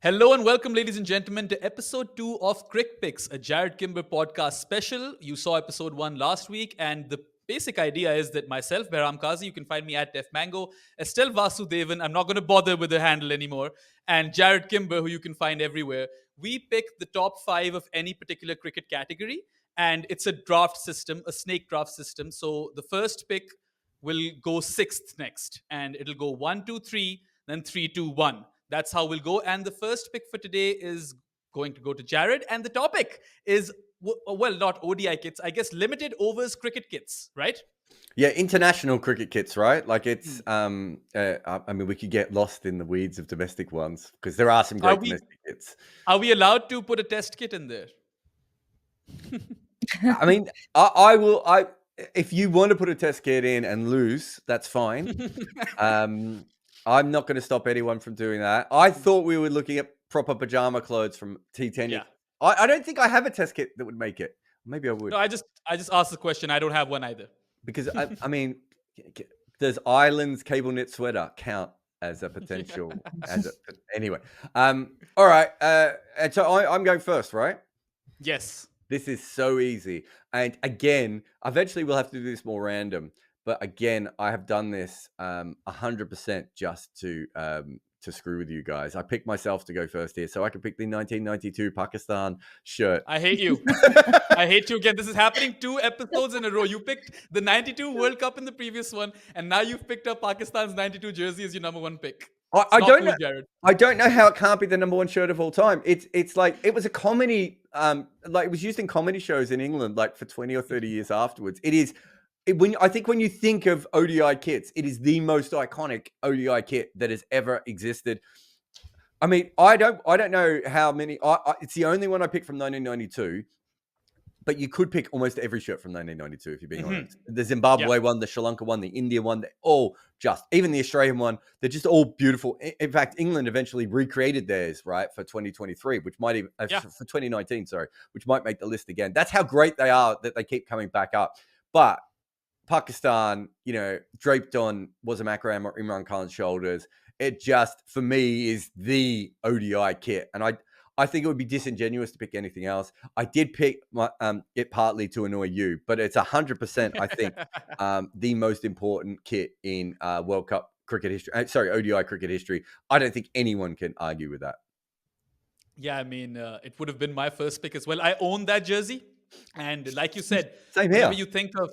Hello and welcome, ladies and gentlemen, to episode 2 of Crick Picks, a Jarrod Kimber podcast special. You saw episode 1 last week, and the basic idea is that myself, Behram, you can find me at Def Mango, Estelle Vasudevan, I'm not going to bother with the handle anymore, and Jarrod Kimber, who you can find everywhere. We pick the top 5 of any particular cricket category, and it's a draft system, a snake draft system. So the first pick will go sixth next, and it'll go 1, 2, 3, then 3, 2, 1. That's how we'll go. And the first pick for today is going to go to Jarrod. And the topic is, well, not ODI kits, I guess limited overs cricket kits, right? Yeah, international cricket kits, right? Like it's, I mean, we could get lost in the weeds of domestic ones because there are some great domestic kits. Are we allowed to put a test kit in there? I mean, I will. If you want to put a test kit in and lose, that's fine. I'm not going to stop anyone from doing that. I thought we were looking at proper pajama clothes from T10. Yeah. I don't think I have a test kit that would make it. Maybe I would. No, I just asked the question. I don't have one either. Because I mean, does Island's cable knit sweater count as a potential? Anyway, all right. And so I'm going first, right? Yes. This is so easy. And again, eventually we'll have to do this more random. But again, I have done this 100% just to screw with you guys. I picked myself to go first here, so I can pick the 1992 Pakistan shirt. I hate you. I hate you again. This is happening 2 episodes in a row. You picked the 92 World Cup in the previous one, and now you've picked up Pakistan's 92 jersey as your number 1 pick. I don't know. Jarrod. I don't know how it can't be the number 1 shirt of all time. It's like it was a comedy, like it was used in comedy shows in England, like for 20 or 30 years afterwards. It is. I think when you think of ODI kits, it is the most iconic ODI kit that has ever existed. I mean, I don't know how many. It's the only one I picked from 1992. But you could pick almost every shirt from 1992 if you're being honest. The Zimbabwe one, the Sri Lanka one, the India one, they're all just, even the Australian one, they're just all beautiful. In fact, England eventually recreated theirs, right, for 2023, which might even, for 2019, sorry, which might make the list again. That's how great they are that they keep coming back up. But Pakistan, draped on Wassim Akram or Imran Khan's shoulders, it just, for me, is the ODI kit. And I think it would be disingenuous to pick anything else. I did pick it partly to annoy you, but it's 100%, I think, the most important kit in World Cup cricket history. ODI cricket history. I don't think anyone can argue with that. Yeah, I mean, it would have been my first pick as well. I own that jersey. And like you said, same here. Whenever you think of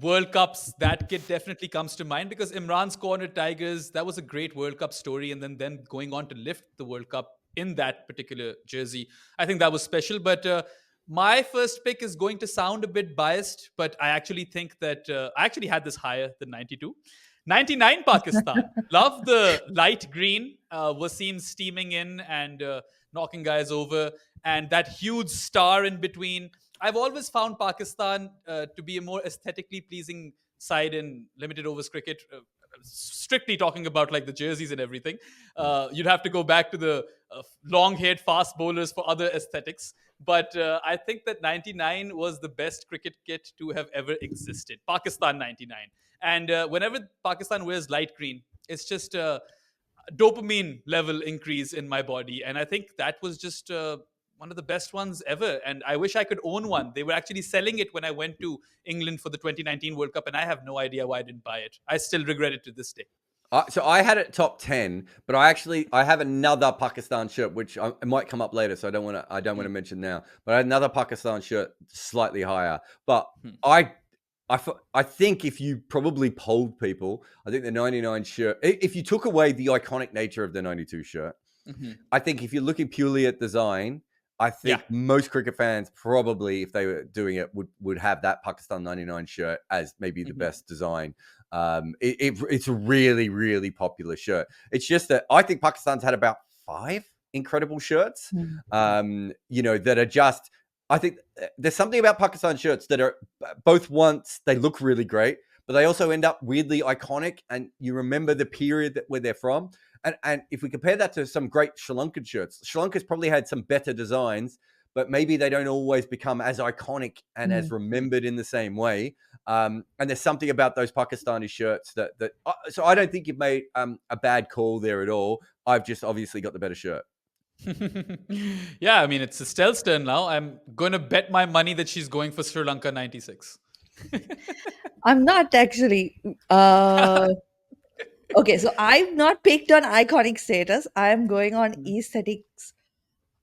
World Cups, that kit definitely comes to mind because Imran's Corner Tigers, that was a great World Cup story. And then going on to lift the World Cup in that particular jersey, I think that was special. But my first pick is going to sound a bit biased, but I actually think that I actually had this higher than 92. 99 Pakistan. Love the light green. Wasim steaming in and knocking guys over. And that huge star in between. I've always found Pakistan to be a more aesthetically pleasing side in limited overs cricket. Strictly talking about like the jerseys and everything. You'd have to go back to the long-haired fast bowlers for other aesthetics. But I think that 99 was the best cricket kit to have ever existed. Pakistan 99. And whenever Pakistan wears light green, it's just a dopamine level increase in my body. And I think that was just one of the best ones ever. And I wish I could own one. They were actually selling it when I went to England for the 2019 World Cup. And I have no idea why I didn't buy it. I still regret it to this day. So I had it top 10, but I have another Pakistan shirt, which it might come up later. So I don't want to mention now, but I had another Pakistan shirt slightly higher. But I think if you probably polled people, I think the 99 shirt, if you took away the iconic nature of the 92 shirt, I think if you're looking purely at design, I think most cricket fans probably, if they were doing it, would have that Pakistan 99 shirt as maybe the best design. It's a really, really popular shirt. It's just that I think Pakistan's had about 5 incredible shirts, that are just, I think there's something about Pakistan shirts that are both once they look really great, but they also end up weirdly iconic and you remember the period where they're from. And if we compare that to some great Sri Lankan shirts, Sri Lanka's probably had some better designs, but maybe they don't always become as iconic and as remembered in the same way. And there's something about those Pakistani shirts so I don't think you've made a bad call there at all. I've just obviously got the better shirt. Yeah, I mean, it's Estelle's turn now. I'm going to bet my money that she's going for Sri Lanka 96. I'm not actually. Okay, so I've not picked on iconic status. I'm going on Mhm. aesthetics.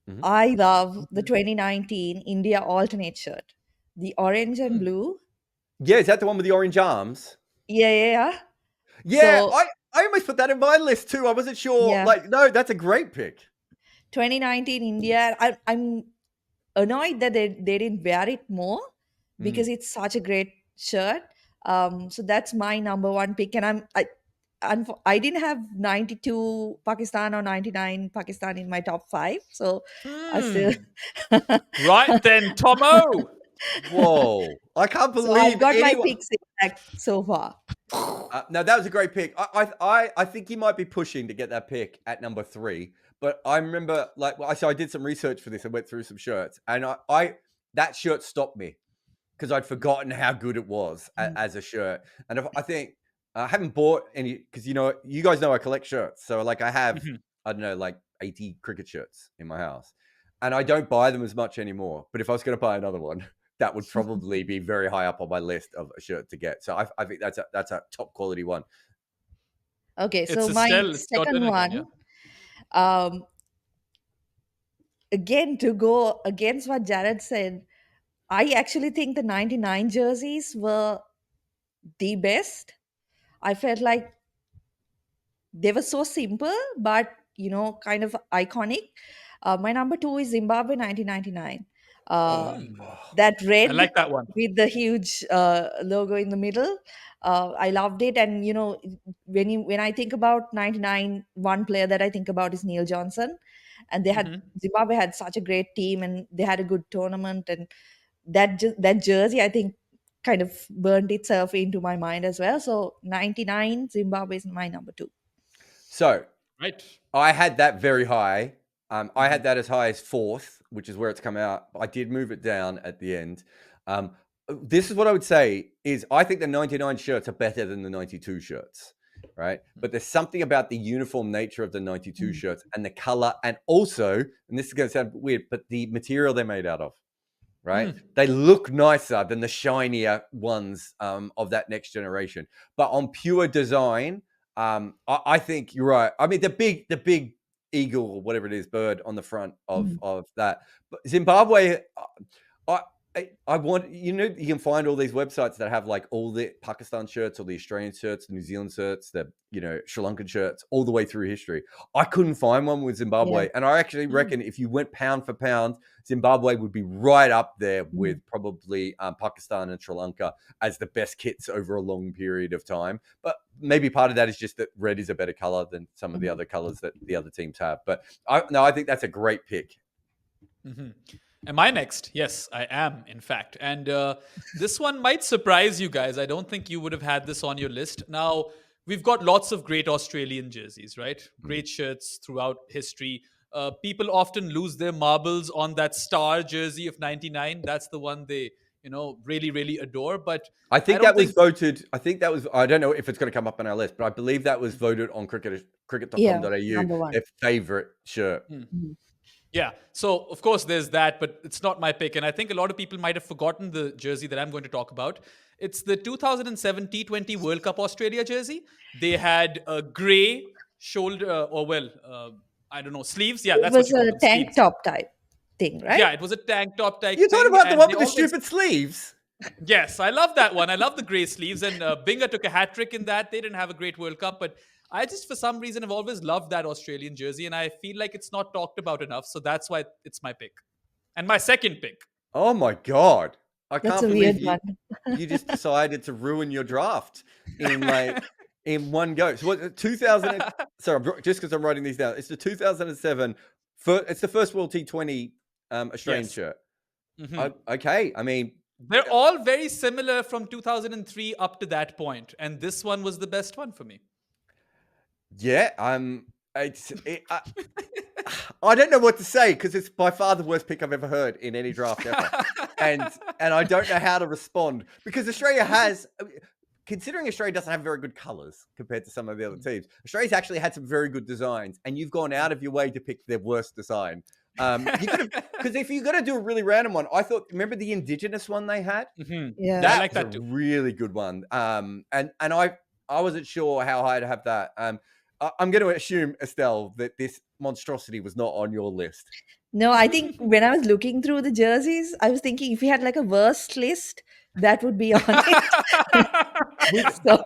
Mhm. I love the 2019 India alternate shirt, the orange and Hmm. blue. Yeah, is that the one with the orange arms? Yeah, yeah, yeah. Yeah, So I almost put that in my list too. I wasn't sure. yeah, Like, no, that's a great pick. 2019 India. I'm annoyed that they didn't wear it more Mm. because it's such a great shirt. So that's my number one pick, and I didn't have 92 Pakistan or 99 Pakistan in my top five, so I still. Hmm. Right then, Tomo. Whoa, I can't So I've believe got my anyone. picks intact so far. No, that was a great pick. I think he might be pushing to get that pick at number 3. But I remember, like, so I did some research for this. I went through some shirts, and I that shirt stopped me because I'd forgotten how good it was Mm. as a shirt. And I think I haven't bought any because you guys know I collect shirts. So like I have Mhm. I don't know like 80 cricket shirts in my house, and I don't buy them as much anymore. But if I was going to buy another one, that would probably be very high up on my list of a shirt to get. So I think that's a top quality one. Okay, It's so my Estelle. It's your second turn again, yeah? one, um, again to go against what Jared said, I actually think the 99 jerseys were the best. I felt like they were so simple, but kind of iconic. My number two is Zimbabwe 1999. Uh, Oh, Hmm. that I red like that one. with the huge logo in the middle. I loved it, and when I think about 99, one player that I think about is Neil Johnson, and Hmm. Zimbabwe had such a great team, and they had a good tournament, and that jersey I think kind of burned itself into my mind as well. So 99 Zimbabwe is my number two. so Right. I had that very high. I Hmm. had that as high as 4th, which is where it's come out. I did move it down at the end. Um, this is what I would say is I think the 99 shirts are better than the 92 shirts, right? But there's something about the uniform nature of the 92 Mm. shirts and the color, and also, and this is going to sound weird, but the material they're made out of, right? Hmm. They look nicer than the shinier ones of that next generation. But on pure design, I think you're right. I mean, the big eagle or whatever it is, bird on the front of Mhm. that. But Zimbabwe, I I want you can find all these websites that have like all the Pakistan shirts, all the Australian shirts, the New Zealand shirts, the Sri Lankan shirts, all the way through history. I couldn't find one with Yeah. Zimbabwe, and I actually Hmm. reckon if you went pound for pound, Zimbabwe would be right up there with Mhm. probably Pakistan and Sri Lanka as the best kits over a long period of time. But maybe part of that is just that red is a better color than some of the Mhm. other colors that the other teams have. But I think that's a great pick. Hmm. Am I next? Yes, I am, in fact. And this one might surprise you guys. I don't think you would have had this on your list. Now, we've got lots of great Australian jerseys, right? Mm. Great shirts throughout history. People often lose their marbles on that star jersey of 99. That's the one they, really, really adore. But I I think don't that was think. voted. I think that was. I don't know if it's going to come up on our list, but I believe that was voted on Yeah, cricket.com.au number one. their favorite shirt. Hmm. Mhm. Yeah. So, of course, there's that, but it's not my pick. And I think a lot of people might have forgotten the jersey that I'm going to talk about. It's the 2007 T20 World Cup Australia jersey. They had a gray shoulder, I don't know, sleeves. Yeah, It that's what was you call a them, tank sleeves. top type thing, right? Yeah, it was a tank top You're type talking thing. about the And one they with the always, stupid sleeves. yes, I love that one. I love the gray sleeves. And Binga took a hat trick in that. They didn't have a great World Cup, but I just, for some reason, have always loved that Australian jersey. And I feel like it's not talked about enough. So that's why it's my pick. And my second pick. Oh my god! I That's can't a believe weird you one. you just decided to ruin your draft in in one go. So what? 2000. Sorry, just because I'm writing these down. It's the 2007. It's the first World T20 Australian Yes. shirt. Hmm. Okay, I mean, They're all very similar from 2003 up to that point, and this one was the best one for me. yeah. It's it, I don't know what to say because it's by far the worst pick I've ever heard in any draft ever, and I don't know how to respond because Australia has. considering Australia doesn't have very good colours compared to some of the other teams, Australia's actually had some very good designs, and you've gone out of your way to pick their worst design. You could have, because if you're going to do a really random one, I thought, remember the Indigenous one they had? Yeah. That I like was that a too. really good one. And I wasn't sure how high to have that. I'm going to assume, Estelle, that this monstrosity was not on your list. No, I think when I was looking through the jerseys, I was thinking if we had like a worst list, that would be on it. So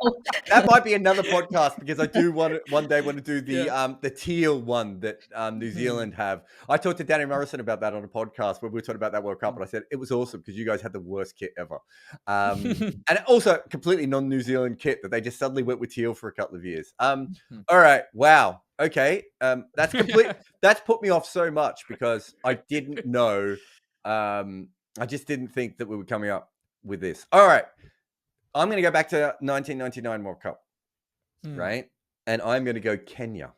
That might be another podcast, because I do one day want to do Yeah. the teal one that New Zealand have. I talked to Danny Morrison about that on a podcast where we were talking about that World Cup, and I said it was awesome because you guys had the worst kit ever, and also completely non-New Zealand kit that they just suddenly went with teal for a couple of years. All right, wow, okay, that's complete. That's put me off so much because I didn't know. I just didn't think that we were coming up with this. All right. I'm going to go back to 1999 World Cup, right? And I'm going to go Kenya.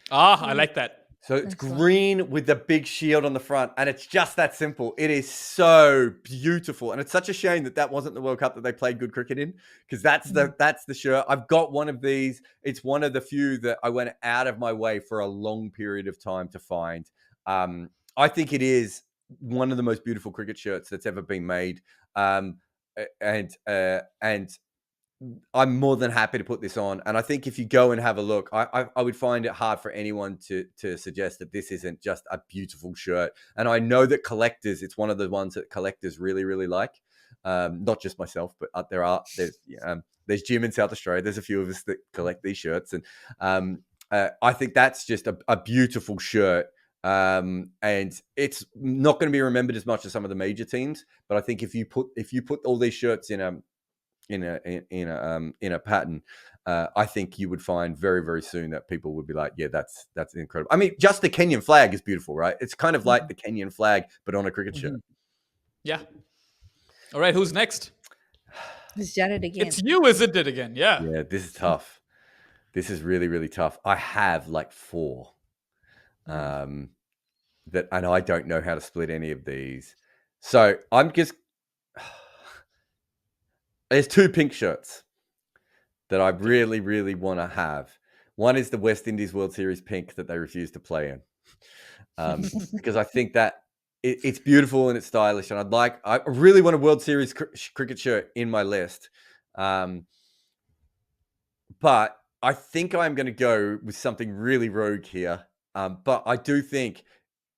I like that. So it's That's fun. green with the big shield on the front, and it's just that simple. It is so beautiful, and it's such a shame that that wasn't the World Cup that they played good cricket in, because that's the shirt. I've got one of these. It's one of the few that I went out of my way for a long period of time to find. I think it is one of the most beautiful cricket shirts that's ever been made. And I'm more than happy to put this on. And I think if you go and have a look, I would find it hard for anyone to suggest that this isn't just a beautiful shirt. And I know that collectors, it's one of the ones that collectors really, really like. Not just myself, but there's Jim in South Australia. There's a few of us that collect these shirts. And I think that's just a beautiful shirt. And it's not going to be remembered as much as some of the major teams, but I think if you put all these shirts in a pattern, I think you would find very, very soon that people would be like, yeah, that's incredible. I mean, just the Kenyan flag is beautiful, right? It's kind of like the Kenyan flag, but on a cricket shirt. Yeah. All right, who's next? it's Jarrod again. It's you, isn't it, again? Yeah. Yeah, this is tough. This is really, really tough. I have like 4. And I don't know how to split any of these. So I'm just there's 2 pink shirts that I really, really want to have. One is the West Indies World Series pink that they refuse to play in, because I think that it's beautiful and it's stylish, and I really want a World Series cricket shirt in my list. But I think I'm going to go with something really rogue here. But I do think,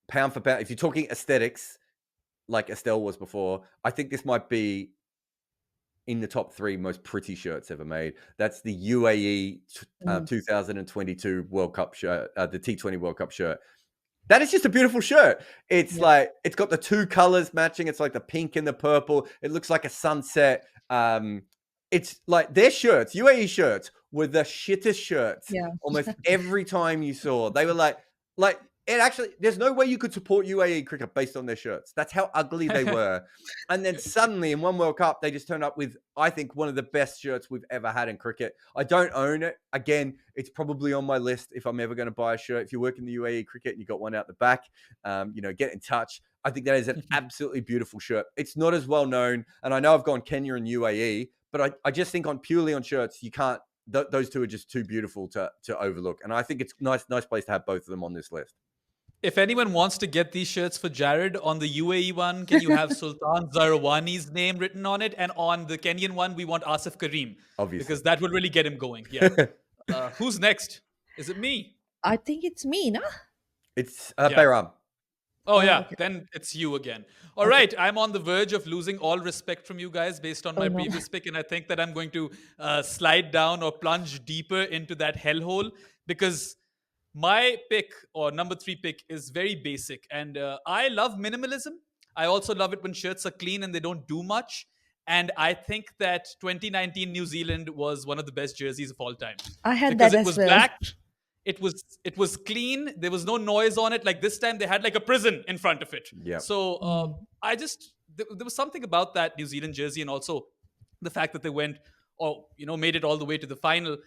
pound for pound, if you're talking aesthetics, like Estelle was before, I think this might be in the top 3 most pretty shirts ever made. That's the UAE 2022 World Cup shirt, the T20 World Cup shirt. That is just a beautiful shirt. It's like, it's got the 2 colors matching. It's like the pink and the purple. It looks like a sunset. It's like their shirts, UAE shirts, were the shittest shirts. Yeah. Almost every time you saw, they were like it actually, there's no way you could support UAE cricket based on their shirts. That's how ugly they were. And then suddenly in one World Cup, they just turned up with, I think, one of the best shirts we've ever had in cricket. I don't own it. Again, it's probably on my list if I'm ever going to buy a shirt. If you work in the UAE cricket and you got one out the back, get in touch. I think that is an absolutely beautiful shirt. It's not as well known. And I know I've gone Kenya and UAE, but I just think purely on shirts, you can't, those 2 are just too beautiful to overlook. And I think it's nice place to have both of them on this list. If anyone wants to get these shirts for Jarrod, on the UAE one, can you have Sultan Zarawani's name written on it? And on the Kenyan one, we want Asif Kareem. Obviously. Because that would really get him going. Yeah. Who's next? Is it me? I think it's me, no? It's Behram. Oh, yeah. okay. Then it's you again. All right. I'm on the verge of losing all respect from you guys based on my no. previous pick. And I think that I'm going to slide down or plunge deeper into that hellhole, because my pick, or number 3 pick, is very basic. And I love minimalism. I also love it when shirts are clean and they don't do much. And I think that 2019 New Zealand was one of the best jerseys of all time. I had Because that it as was well. black. It was clean. There was no noise on it. Like this time, they had like a prison in front of it. Yep. So there was something about that New Zealand jersey, and also the fact that they went, made it all the way to the final.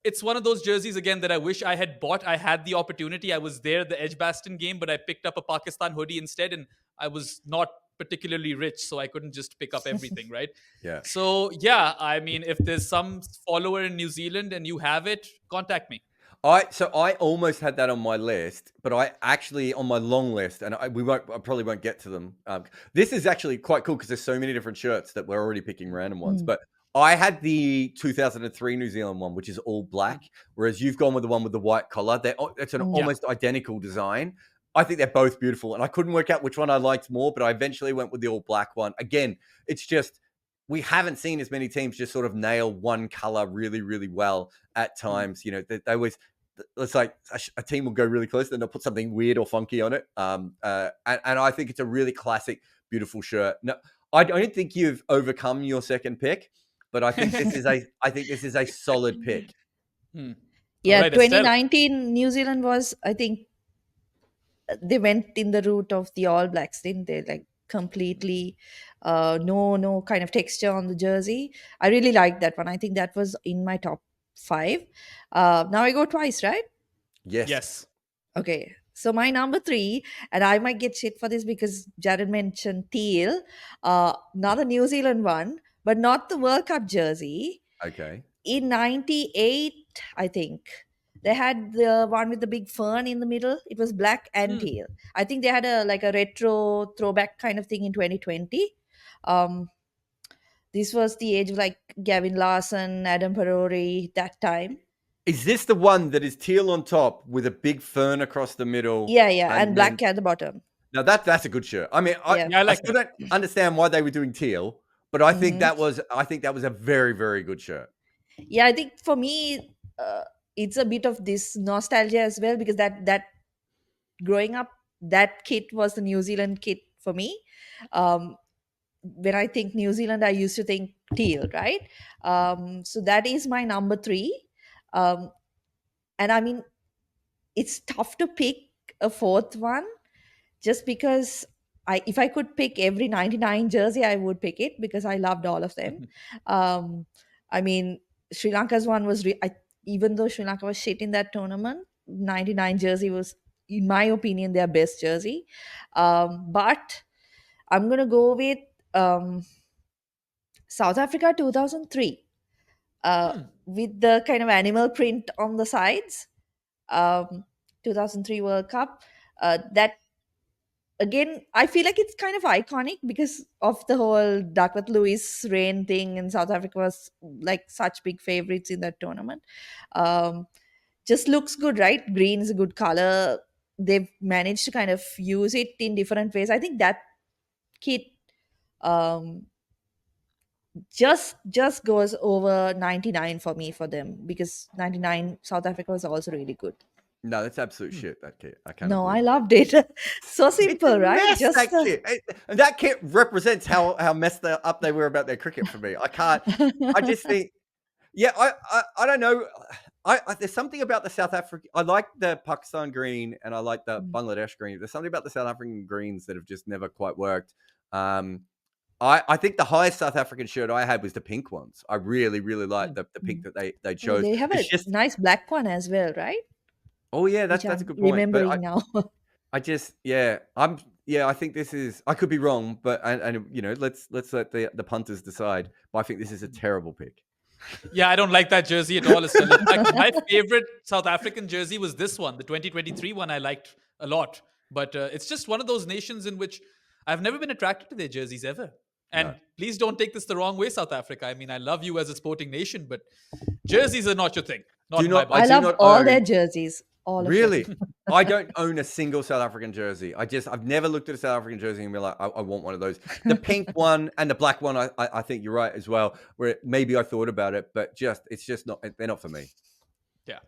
It's one of those jerseys again that I wish I had bought. I had the opportunity. I was there at the Edgbaston game, but I picked up a Pakistan hoodie instead, and I was not particularly rich, so I couldn't just pick up everything, right? Yeah. So yeah, I mean, if there's some follower in New Zealand and you have it, contact me. I almost had that on my list, but I actually on my long list, and I probably won't get to them. This is actually quite cool because there's so many different shirts that we're already picking random ones. Mm. But I had the 2003 New Zealand one, which is all black, whereas you've gone with the one with the white collar. It's an Mm. Yeah. almost identical design. I think they're both beautiful, and I couldn't work out which one I liked more, but I eventually went with the all black one. Again, it's just we haven't seen as many teams just sort of nail one color really, really well at times. You know, they always it's like a team will go really close, then they'll put something weird or funky on it. And I think it's a really classic, beautiful shirt. No, I don't think you've overcome your second pick, but I think this is a solid pick. All Yeah, right, Estelle. 2019 New Zealand was, I think, they went in the route of the All Blacks, didn't they? Like completely, no kind of texture on the jersey. I really liked that one. I think that was in my top five. Now I go twice, right? Yes. Yes. Okay. So my number three, and I might get shit for this because Jared mentioned teal, not a New Zealand one, but not the World Cup jersey. Okay. In 98, I think they had the one with the big fern in the middle. It was black and Hmm. teal. I think they had a like a retro throwback kind of thing in 2020. Um, this was the age of like Gavin Larson, Adam Parori, that time. Is this the one that is teal on top with a big fern across the middle? Yeah, and And then black at the bottom. now that's a good shirt. I mean, Yeah. Yeah, I I like still that. don't understand why they were doing teal, but Hmm. I think that was a very, very good shirt. Yeah, I think for me, it's a bit of this nostalgia as well because that growing up, that kit was the New Zealand kit for me. Um, when I think New Zealand, I used to think teal, right? So that is my number three. Um, and I mean, it's tough to pick a fourth one just because if I could pick every 99 jersey, I would pick it because I loved all of them. Um, I mean, Sri Lanka's one was, even though Sri Lanka was shit in that tournament, 99 jersey was, in my opinion, their best jersey. But I'm going to go with um, South Africa 2003 uh, Hmm. with the kind of animal print on the sides. Um, 2003 World Cup. That again, I feel like it's kind of iconic because of the whole Duckworth Lewis rain thing, and South Africa was like such big favorites in that tournament. Um, just looks good, right? Green is a good color. They've managed to kind of use it in different ways. I think that kit um, just goes over 99 for me for them because 99 South Africa was also really good. No, that's absolute Hmm. shit. That kit, I cannot No, I believe it. loved it. So It's a simple, right? mess. Just That kit, and that kit represents how messed up they were about their cricket for me. I can't. I just think, yeah, I don't know. There's something about the South African. I like the Pakistan green and I like the Mm, Bangladesh green. There's something about the South African greens that have just never quite worked. Um, I think the highest South African shirt I had was the pink ones. I really, really Hmm. liked the pink mm. that they Oh, chose. they have It's a just, nice black one as well, right? oh yeah, Which that's a I'm good point. But remembering now. I just, yeah, I think this is. I could be wrong, but and you know, let's let the punters decide. But I think this is a terrible pick. Yeah, I don't like that jersey at all, Estelle. In fact, my favorite South African jersey was this one, the 2023 one. I liked a lot, but it's just one of those nations in which I've never been attracted to their jerseys ever. No, And please don't take this the wrong way, South Africa. I mean, I love you as a sporting nation, but jerseys are not your thing, not in my I I book. do love not all their own. jerseys, all of them. Really, I don't own a single South African jersey. I've never looked at a South African jersey and be like, I want one of those. The pink one and the black one, I think you're right as well. Where maybe I thought about it, but it's just not. They're not for me. Yeah.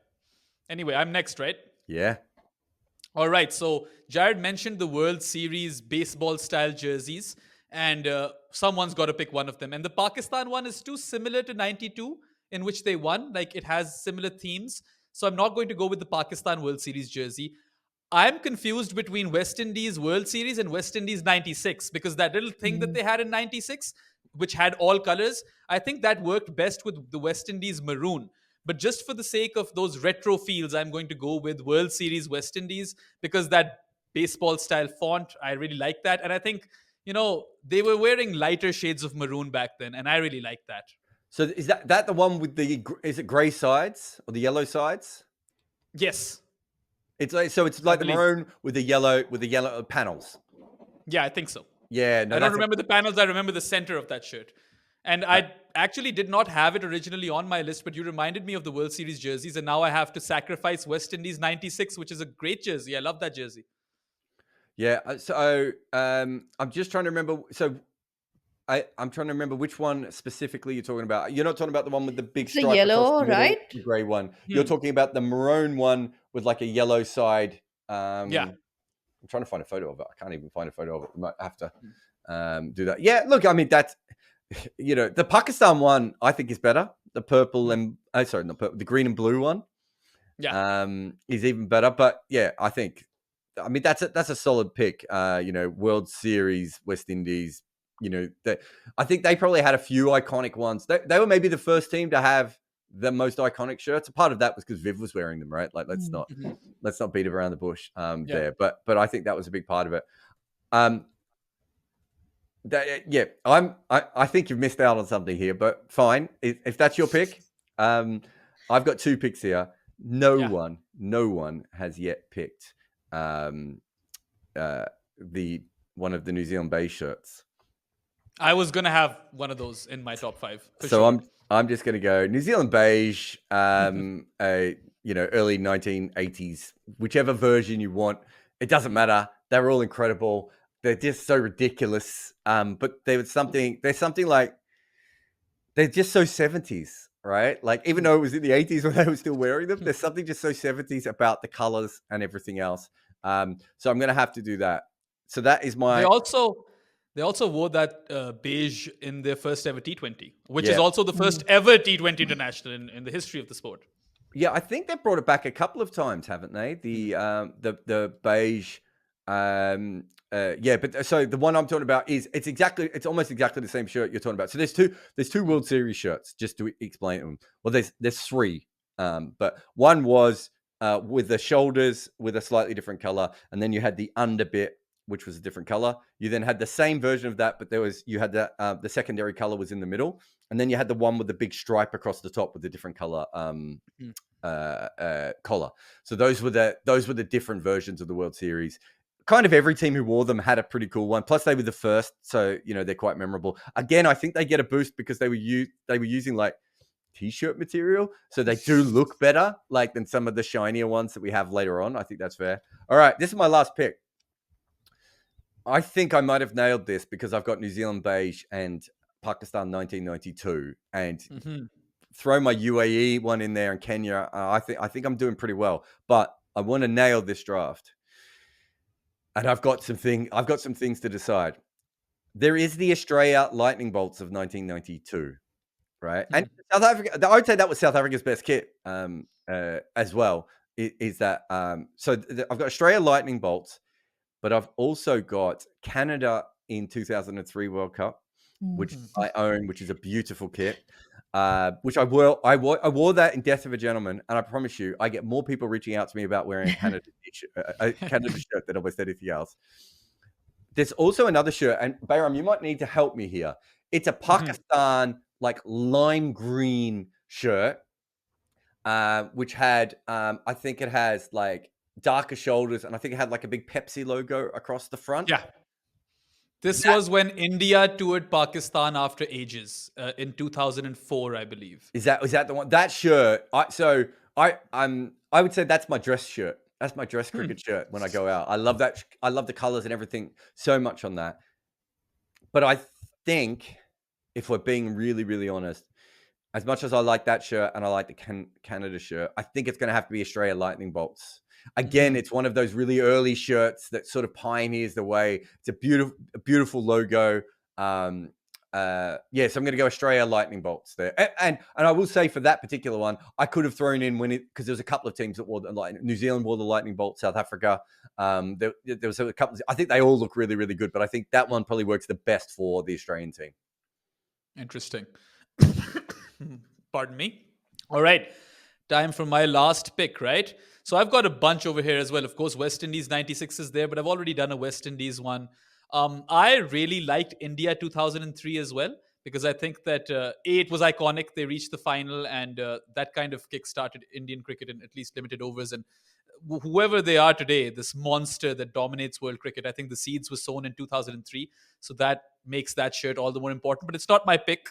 Anyway, I'm next, right? Yeah. All right. So Jared mentioned the World Series baseball style jerseys, and someone's got to pick one of them. And the Pakistan one is too similar to 92, in which they won. Like it has similar themes. So I'm not going to go with the Pakistan World Series jersey. I'm confused between West Indies World Series and West Indies 96 because that little thing that Mm. they had in 96, which had all colors, I think that worked best with the West Indies maroon. But just for the sake of those retro feels, I'm going to go with World Series West Indies because that baseball style font, I really like that. And I think they were wearing lighter shades of maroon back then, and I really liked that. So is that the one with is it grey sides or the yellow sides? Yes, It's I like the believe. maroon with the yellow panels. Yeah, I think so. Yeah, no, I don't that's remember the panels. I remember the center of that shirt. And I actually did not have it originally on my list, but you reminded me of the World Series jerseys, and now I have to sacrifice West Indies '96, which is a great jersey. I love that jersey. yeah. So I'm just trying to remember. So I'm trying to remember which one specifically you're talking about. You're not talking about the one with the big It's a stripe across yellow, the middle, right? the grey one. You're Hmm. talking about the maroon one with like a yellow side. Yeah. I'm trying to find a photo of it. I can't even find a photo of it. We might have to do that. Yeah, look, I mean that's the Pakistan one I think is better. The purple and sorry, not purple, the green and blue one Yeah. is even better. But yeah, I mean that's a solid pick. World Series, West Indies. I think they probably had a few iconic ones. They were maybe the first team to have the most iconic shirts. A part of that was because Viv was wearing them, right? Like Mhm. let's not beat around the bush Yeah. there. But I think that was a big part of it. Um, yeah, I think you've missed out on something here, but fine. If that's your pick, I've got two picks here. No Yeah. one has yet picked um, the one of the New Zealand Bay shirts. I was gonna have one of those in my top 5 for So sure. I'm just going to go New Zealand beige, early 1980s, whichever version you want. It doesn't matter. They're all incredible. They're just so ridiculous. But there's something like they're just so 70s, right? Like even though it was in the 80s when they were still wearing them, there's something just so 70s about the colors and everything else. So I'm going to have to do that. So that is They my also they also wore that beige in their first ever T20, which is yeah. also the first ever T20 international in the history of the sport. Yeah, I think they've brought it back a couple of times, haven't they? The beige, yeah. But so the one I'm talking about is it's almost exactly the same shirt you're talking about. So there's two World Series shirts just to explain them. Well, there's three, but one was with the shoulders with a slightly different color, and then you had the under bit which was a different color. You then had the same version of that, but you had the secondary color was in the middle, and then you had the one with the big stripe across the top with the different color. Mm. Collar. So those were the different versions of the World Series. Kind of every team who wore them had a pretty cool one. Plus, they were the first, so they're quite memorable. Again, I think they get a boost because they were using like t-shirt material, so they do look better like than some of the shinier ones that we have later on. I think that's fair. All right, this is my last pick. I think I might have nailed this because I've got New Zealand beige and Pakistan 1992, and Mhm. throw my UAE one in there and Kenya. I think I'm doing pretty well, but I want to nail this draft, and I've got some things to decide. There is the Australia Lightning Bolts of 1992, right? And Mhm. South Africa. I would say that was South Africa's best kit, as well. Is that I've got Australia Lightning Bolts, but I've also got Canada in 2003 World Cup, which Mm. I own, which is a beautiful kit. Which I wore that in Death of a Gentleman, and I promise you, I get more people reaching out to me about wearing a Canada shirt than almost anything else. There's also another shirt, and Behram, you might need to help me here. It's a Mhm. Pakistan like lime green shirt, which had I think it has like darker shoulders, and I think it had like a big Pepsi logo across the front. Yeah. This was when India toured Pakistan after ages in 2004, I believe. Is that the one? That shirt. I would say that's my dress shirt. That's my dress Hmm. cricket shirt when I go out. I love that. I love the colors and everything so much on that. But I think, if we're being really, really honest, as much as I like that shirt and I like the Canada shirt, I think it's going to have to be Australia Lightning Bolts. Again, Mhm. it's one of those really early shirts that sort of pioneers the way. It's a beautiful logo. Um, yeah, so I'm going to go Australia Lightning Bolts there. And I will say for that particular one, I could have thrown in because there was a couple of teams that wore like New Zealand wore the Lightning Bolt, South Africa. There was a couple. I think they all look really, really good, but I think that one probably works the best for the Australian team. Interesting. Pardon me. All right. Time for my last pick, right? So I've got a bunch over here as well. Of course, West Indies 96 is there, but I've already done a West Indies one. I really liked India 2003 as well, because I think that it was iconic. They reached the final, and that kind of kick-started Indian cricket in at least limited overs. And whoever they are today, this monster that dominates world cricket, I think the seeds were sown in 2003. So that makes that shirt all the more important. But it's not my pick,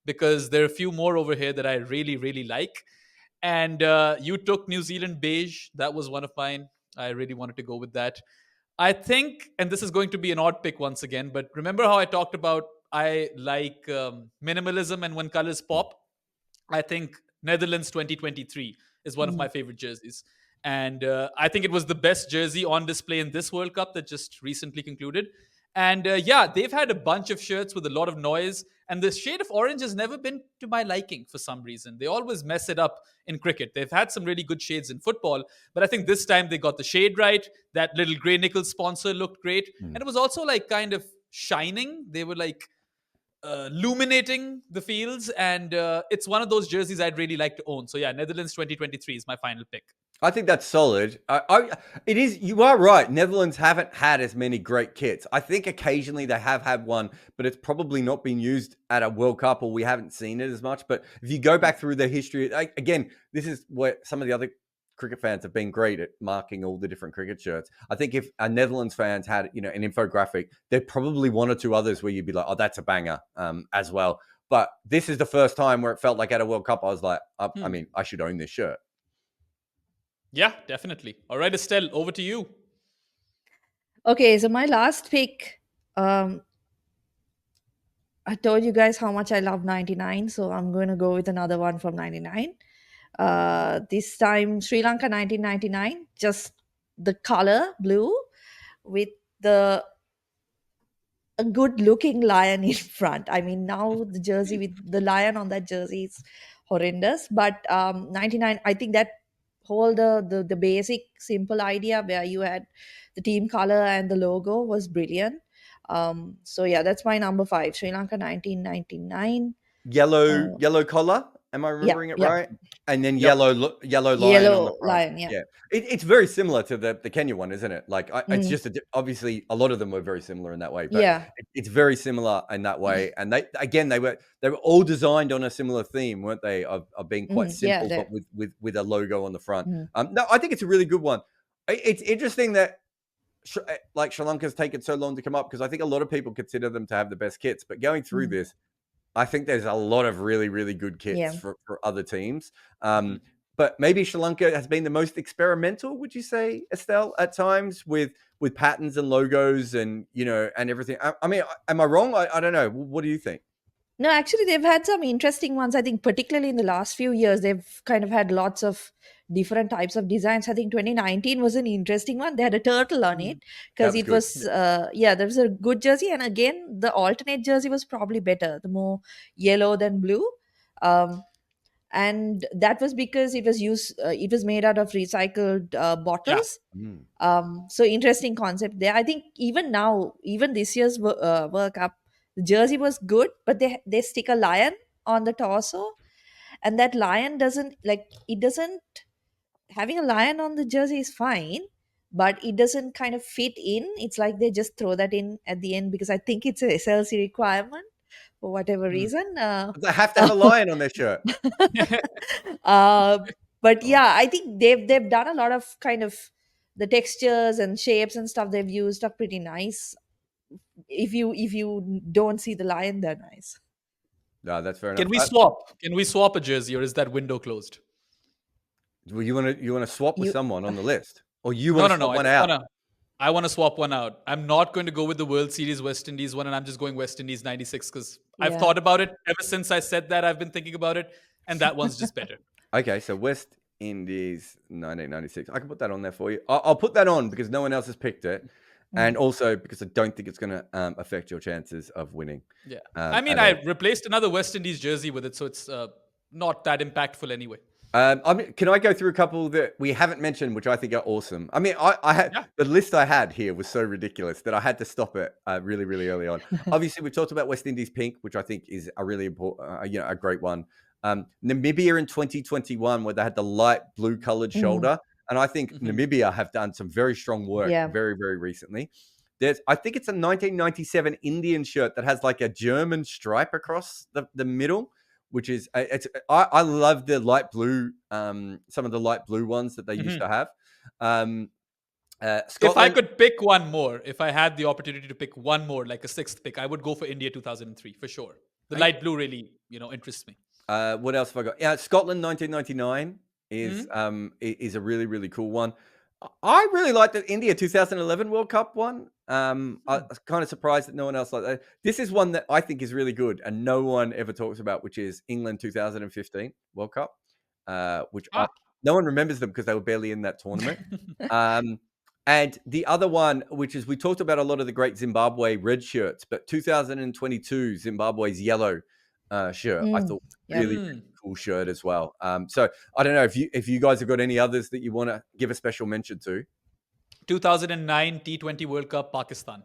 because there are a few more over here that I really, really like. And you took New Zealand beige. That was one of mine. I really wanted to go with that. I think, and this is going to be an odd pick once again, but remember how I talked about I like minimalism and when colors pop? I think Netherlands 2023 is one of Mm. my favorite jerseys. And I think it was the best jersey on display in this World Cup that just recently concluded. And yeah, they've had a bunch of shirts with a lot of noise. And the shade of orange has never been to my liking for some reason. They always mess it up in cricket. They've had some really good shades in football, but I think this time they got the shade right. That little grey nickel sponsor looked great. And it was also like kind of shining. They were like illuminating the fields, and it's one of those jerseys I'd really like to own. So yeah, Netherlands 2023 is my final pick. I think that's solid. It is. You are right. Netherlands haven't had as many great kits. I think occasionally they have had one, but it's probably not been used at a World Cup, or we haven't seen it as much. But if you go back through their history, again, this is where some of the other cricket fans have been great at marking all the different cricket shirts. I think if a Netherlands fans had, an infographic, there'd probably one or two others where you'd be like, oh, that's a banger as well. But this is the first time where it felt like at a World Cup, I was like, I mean, I should own this shirt. Yeah, definitely. All right, Estelle, over to you. Okay, so my last pick, I told you guys how much I love 99, so I'm going to go with another one from 99. This time, Sri Lanka 1999, just the color blue with the a good looking lion in front. I mean, now the jersey with the lion on that jersey is horrendous. But 99, I think that whole the basic simple idea where you had the team color and the logo was brilliant. So yeah, that's my number 5, Sri Lanka 1999. Yellow collar. Am I Yeah, remembering it yeah, right? And then Yep. yellow lion on the yellow front. lion. Yeah. Yeah, it's very similar to the Kenya one, isn't it? Like, it's Mm, just obviously a lot of them were very similar in that way, but yeah. it's very similar in that way. And they were all designed on a similar theme, weren't they? Of being quite Yeah. simple, but with a logo on the front. Mhm. No, I think it's a really good one. It's interesting that like Sri Lanka's taken so long to come up, because I think a lot of people consider them to have the best kits. But going through Mhm. this, I think there's a lot of really, really good kits Yeah. for other teams. Mhm. But maybe Sri Lanka has been the most experimental, would you say, Estelle, at times with patterns and logos and, and everything. I mean, am I wrong? I don't know. What do you think? No, actually, they've had some interesting ones. I think, particularly in the last few years, they've kind of had lots of different types of designs. I think 2019 was an interesting one. They had a turtle on it That because was it good. was, yeah, there was a good jersey. And again, the alternate jersey was probably better, the more yellow than blue. Um, and that was because it was made out of recycled Yeah. bottles. Mm. So interesting concept there. I think even now, even this year's World Cup, the jersey was good, but they stick a lion on the torso, and that lion doesn't like it doesn't having a lion on the jersey is fine, but it doesn't kind of fit in. It's like they just throw that in at the end because I think it's a SLC requirement for whatever Mm. reason. They have to have a lion on their shirt. uh, but Oh. yeah, I think they've done a lot of kind of the textures and shapes and stuff they've used are pretty nice. If you don't see the lion, they're nice. No, that's fair Can enough. we swap? Can we swap a jersey, or is that window closed? Well, you want to swap with You someone on the list, or you No, want to no, no. swap one out? I want to swap one out. I'm not going to go with the World Series West Indies one, and I'm just going West Indies 96 because I've Yeah. thought about it ever since I said that. I've been thinking about it, and that one's just better. Okay, so West Indies 1996. I can put that on there for you. I'll put that on because no one else has picked it, and Mm. also because I don't think it's going to affect your chances of winning. Yeah. I mean, At I all. replaced another West Indies jersey with it, so it's not that impactful anyway. Can I go through a couple that we haven't mentioned, which I think are awesome? I mean, I had Yeah. the list I had here was so ridiculous that I had to stop it really, really early on. Obviously, we've talked about West Indies pink, which I think is a really important, a great one. Namibia in 2021, where they had the light blue colored Mm. shoulder, and I think Mhm. Namibia have done some very strong work Yeah. very, very recently. I think it's a 1997 Indian shirt that has like a German stripe across the middle, which is I love the light blue, some of the light blue ones that they used to have. If I Scotland. could pick one more, if I had the opportunity to pick one more, like a sixth pick, I would go for India 2003 for sure. The light blue really, interests me. What else have I got? Yeah, Scotland 1999 is Mhm. is a really really cool one. I really like the India 2011 World Cup one. I was kind of surprised that no one else liked that. This is one that I think is really good and no one ever talks about, which is England 2015 World Cup, which Ah. no one remembers them because they were barely in that tournament. Um, and the other one, which is we talked about a lot of the great Zimbabwe red shirts, but 2022 Zimbabwe's yellow shirt, I thought Yep. really, really cool shirt as well. So I don't know if you guys have got any others that you want to give a special mention to. 2009 T20 World Cup, Pakistan.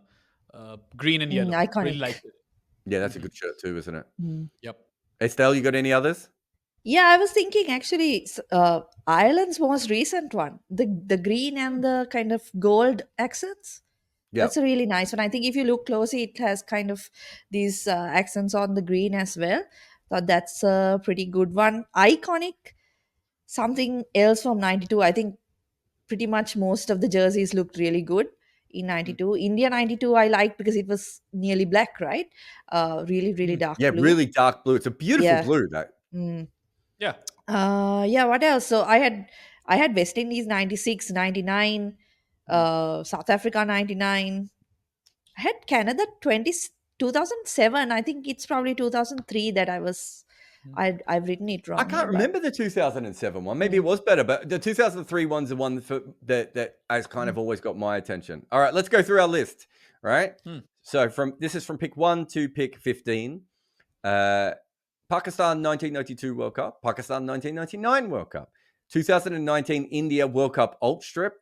Green and yellow. Really Iconic. liked it. Yeah, that's a good shirt too, isn't it? Yep. Estelle, you got any others? Yeah, I was thinking actually, Ireland's most recent one, the green and the kind of gold accents. Yeah. That's a really nice one. I think if you look closely, it has kind of these accents on the green as well. So that's a pretty good one. Iconic. Something else from '92. I think pretty much most of the jerseys looked really good in '92. India '92 I liked because it was nearly black, right? Really, really dark Yeah, blue. really dark blue. It's a beautiful Yeah. blue, that. Mm. Yeah. Yeah, what else? So I had West Indies 96, 99, South Africa 99. I had Canada 2007. I think it's probably 2003 that I've written it I wrongly, can't but remember the 2007 one. Maybe it mm, was better, but the 2003 one's the one that has kind mm, of always got my attention. All right, let's go through our list. Right. Hmm. So this is from pick 1 to pick 15. Uh, Pakistan 1992 World Cup, Pakistan 1999 World Cup, 2019 India World Cup Alt Strip,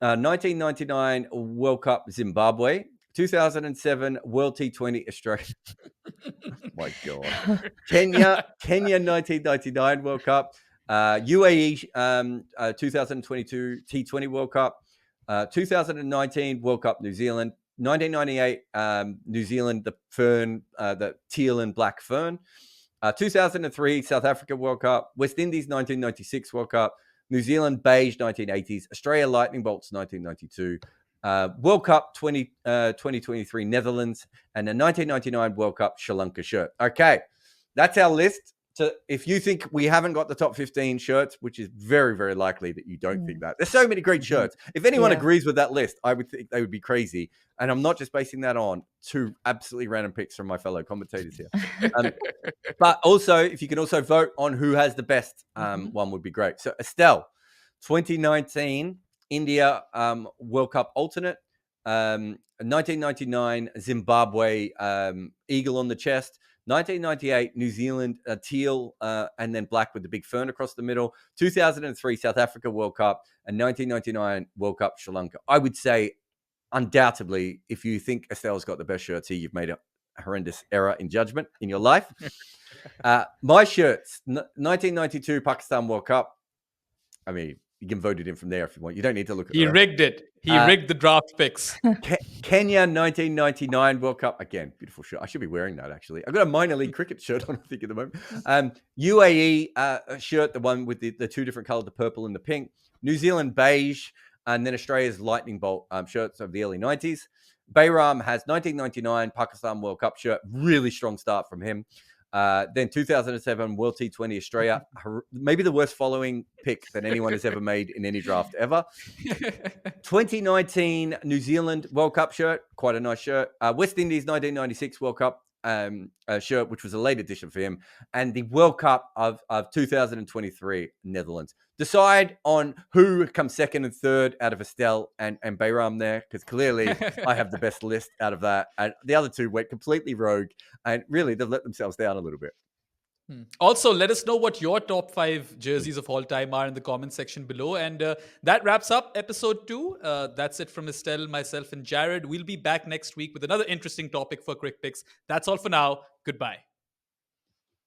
1999 World Cup Zimbabwe, 2007 World T20 Australia. My God. Kenya 1999 World Cup, UAE 2022 T20 World Cup, 2019 World Cup New Zealand, 1998 New Zealand, the teal and black fern, 2003 South Africa World Cup, West Indies 1996 World Cup, New Zealand beige 1980s, Australia lightning bolts 1992, World Cup 2023 Netherlands, and the 1999 World Cup Sri Lanka shirt. Okay, that's our list. So if you think we haven't got the top 15 shirts, which is very, very likely that you don't think mm, that. There's so many great shirts. If anyone yeah. agrees with that list, I would think they would be crazy. And I'm not just basing that on two absolutely random picks from my fellow commentators here. But also, if you can also vote on who has the best one would be great. So Estelle, 2019 India World Cup alternate, 1999 Zimbabwe eagle on the chest, 1998 New Zealand teal and then black with the big fern across the middle, 2003 South Africa World Cup, and 1999 World Cup Sri Lanka. I would say undoubtedly, if you think Estelle's got the best shirts here, you've made a horrendous error in judgment in your life. My shirts, 1992 Pakistan World Cup. I mean, you can vote it in from there if you want. You don't need to look at the He rest. rigged it. He rigged the draft picks. Kenya 1999 World Cup. Again, beautiful shirt. I should be wearing that, actually. I've got a minor league cricket shirt on, I think, at the moment. UAE shirt, the one with the two different colors, the purple and the pink. New Zealand beige, and then Australia's lightning bolt shirts of the early 90s. Behram has 1999 Pakistan World Cup shirt. Really strong start from him. Then 2007 World T20 Australia. Maybe the worst following pick that anyone has ever made in any draft ever. 2019 New Zealand World Cup shirt. Quite a nice shirt. West Indies 1996 World Cup shirt, which was a late addition for him. And the World Cup of 2023 Netherlands. Decide on who comes second and third out of Estelle and Behram there, because clearly I have the best list out of that. And the other two went completely rogue, and really they've let themselves down a little bit. Also, let us know what your top 5 jerseys of all time are in the comment section below. And that wraps up episode 2. That's it from Estelle, myself, and Jarrod. We'll be back next week with another interesting topic for Crick Picks. That's all for now. Goodbye.